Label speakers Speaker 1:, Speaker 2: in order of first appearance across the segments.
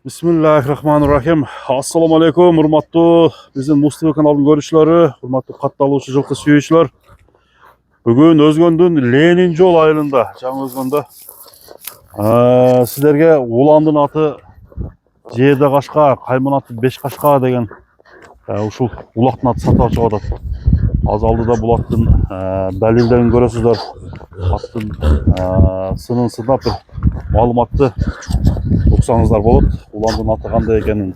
Speaker 1: Bismillahirrahmanirrahim. Assalamu alaikum, hurmatlı bizim Mustafa kanalının görüşleri, hurmatlı kattaluvchi жылқы сүйүүчүлөр. Бүгүн Өзгөндүн Ленин жол айылында, жаңы Өзгөндө сиздерге уландын аты жерде кашка, кайман аты 5 кашка деген ушул улактын аты сатып чыгып атат. Аз алдыда бул аттын далилдерин көрөсүздөр. Аттын сынын сынап бир маалыматты уксаңыздар болот. Уландын аты кандай экенин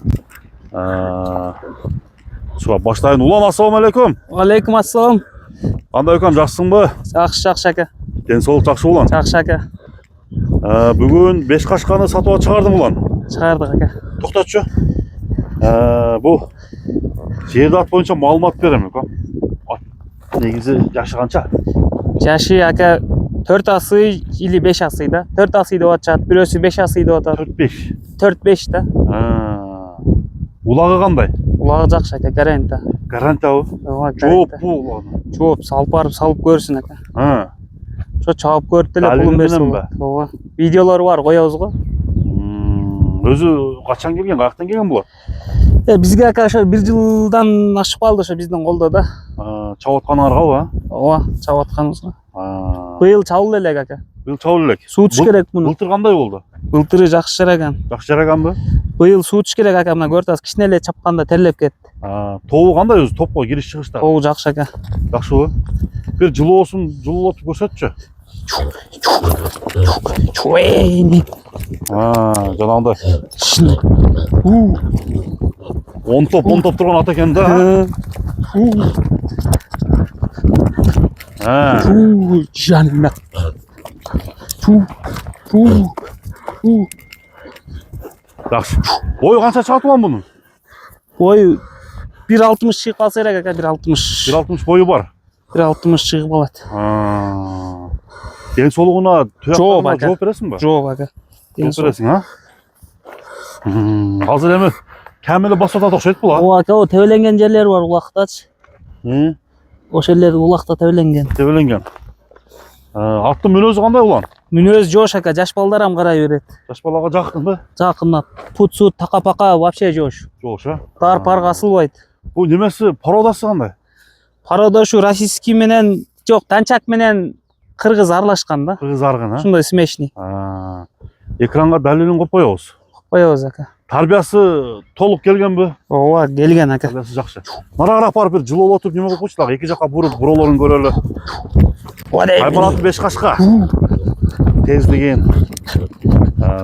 Speaker 1: сурап баштайын. Улан, ассалам алейкум.
Speaker 2: Алейкум ассалам.
Speaker 1: Кандай экем, жакшысыңбы?
Speaker 2: Жакшы ака.
Speaker 1: Ден соолук жакшы улан?
Speaker 2: Жакшы ака.
Speaker 1: Бүгүн 5 кашканы сатып чыгардың улан?
Speaker 2: Чыгардык ака.
Speaker 1: Токтотчу. Бул жерди ат боюнча маалымат берем эко. Негизи жашы канча?
Speaker 2: Жашы ака 4 асый или 5 асый да. 4 асый деп атышат, бирөөсү 5 асый деп атат.
Speaker 1: 4-5.
Speaker 2: 4-5 да.
Speaker 1: Улагы кандай?
Speaker 2: Улагы жакшы ака, гарантия.
Speaker 1: Гарантиябы?
Speaker 2: Ооба,
Speaker 1: жооп бу улагы.
Speaker 2: Жооп, салып барып салып көрсүн ака. Ошо чабып көрүп деле пулун берсин. Ооба. Видеолор бар, коебуз го.
Speaker 1: Өзү качан келген, каяктан келген болот?
Speaker 2: Бизге ака ошо 1 жылдан ашып калды ошо биздин колдо да.
Speaker 1: Чабып атканыңар калбы?
Speaker 2: Ооба, чабып атканыбызга. Быйыл чабылды элек ака.
Speaker 1: Быйыл чабылды элек.
Speaker 2: Суутуш керек муну.
Speaker 1: Былтыр кандай болду?
Speaker 2: Былтыры жакшы жараган.
Speaker 1: Жакшы жараганбы?
Speaker 2: Быйыл суутуш керек ака, мына көрүп кичине эле чапканда терлеп кетти.
Speaker 1: Тобу кандай өзү? Топко кириш чыгышта?
Speaker 2: Тобу жакшы ака.
Speaker 1: Жакшыбы? Бир жылоосун жылуулатып көрсөтчү.
Speaker 2: Чуэйни.
Speaker 1: Жанагындай. 10 топ турган ат экен да.
Speaker 2: Жанна.
Speaker 1: Жакшы. Бою канча чыгат улан мунун?
Speaker 2: Бою 1.60 чыгып калса керек ака, 1.60.
Speaker 1: 1.60 бою бар.
Speaker 2: 1.60 чыгып калат.
Speaker 1: Ден соолугуна
Speaker 2: жооп
Speaker 1: бересиңби?
Speaker 2: Жооп ака.
Speaker 1: Жооп бересиң, Азыр эми камели басып атат окшойт бул,
Speaker 2: Ооба ака, тебеленген жерлер бар улактачы. Ошол жерлер улакта тебеленген.
Speaker 1: Тебеленген. Аттын мүнөзү кандай улан?
Speaker 2: Мүнөзү жош ака, жаш балдар ам карай берет.
Speaker 1: Жаш балага жакынбы?
Speaker 2: Жакын. Пут-сут, така-пака вообще жош.
Speaker 1: Жош,
Speaker 2: Тар-парга асылбайт.
Speaker 1: Бул немеси, породасы кандай?
Speaker 2: Порода ушу российский менен, жок, танчак менен кыргыз аралашкан да.
Speaker 1: Кыргыз аргын,
Speaker 2: Ушундай смешный.
Speaker 1: Экранга далилин коюп коебуз.
Speaker 2: Коебуз ака.
Speaker 1: Тарбиясы толук келгенби?
Speaker 2: Ооба, келген ака.
Speaker 1: Тарбиясы жакшы. Нарагыраак барып бир жылуулатып неме кылып койчу дагы, эки жакка буруп буролорун көрөлү. Кайман 5 кашка. Тездеген.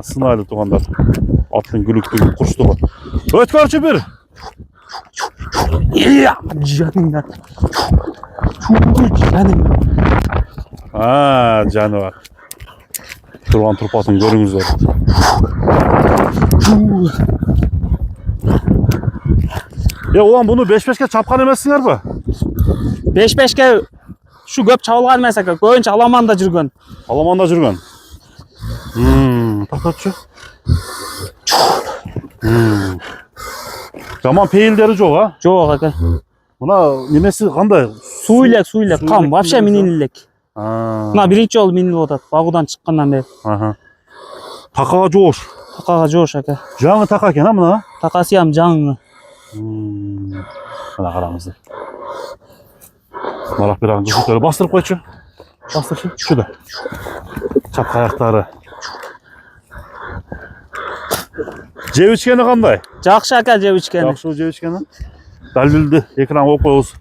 Speaker 1: Сынайлы туугандар. Аттын күлүктүгүн курчтугу. Өткөрчү бир.
Speaker 2: Жаныңда.
Speaker 1: Жаны бар. Турган турпатын көрүңүздөр. Улан буну 5-5ке чапкан эмессиңерби?
Speaker 2: 5-5ке ушу көп чабылган эмес ака, көбүнчө аламанда жүргөн.
Speaker 1: Аламанда жүргөн. Тактатчы. Жаман пейилдери жок,
Speaker 2: Жок ака.
Speaker 1: Мына немеси кандай?
Speaker 2: Суу элек, кам, вообще минил элек. Мына биринчи жолу минилип атат, багуудан чыккандан бери.
Speaker 1: Такага жоош.
Speaker 2: Такага жоош ака.
Speaker 1: Жаңы така экен, мына?
Speaker 2: Такасы ам жаңы.
Speaker 1: Мына караңыздар. Марак бир аңгы көтөрүп бастырып койчу. Бастырчы. Шуда. Чапка аяктары. Жеп ичкени кандай?
Speaker 2: Жакшы ака, жеп ичкени.
Speaker 1: Жакшы жеп ичкени. Далилди экранга коюп коебуз.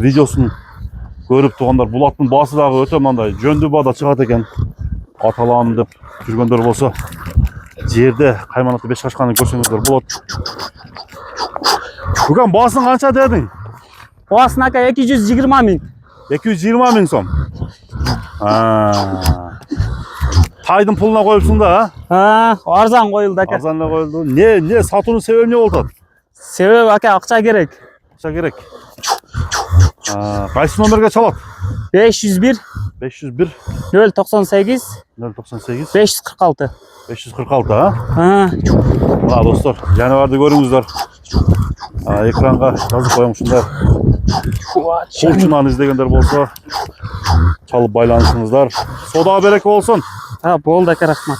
Speaker 1: Видеосун көрүп тургандар, бул аттын баасы дагы өтө мындай жөндүү баада чыгат экен. Ат алам деп жүргөндөр болсо, жерде кайман аты 5 кашканы көрсөңүздөр болот. Бүгүн баасын канча дедиң?
Speaker 2: Баасын ака 220 миң.
Speaker 1: 220 миң сом. Тайдын пулуна коюпсуң да,
Speaker 2: Арзан коюлду ака.
Speaker 1: Арзан эле коюлду. Не сатуунун себеби эмне болуп атат?
Speaker 2: Себеби ака акча керек.
Speaker 1: Акча керек. Кайсы номерге чалат?
Speaker 2: 501
Speaker 1: 098
Speaker 2: 098
Speaker 1: 546.
Speaker 2: 546.
Speaker 1: Мына достор, жаныбарды көрүңүздөр. Экранга жазып коем ушундай. Курчунан издегендер болсо, чалып байланышыңыздар. Сода береке болсун.
Speaker 2: Болду ака, рахмат.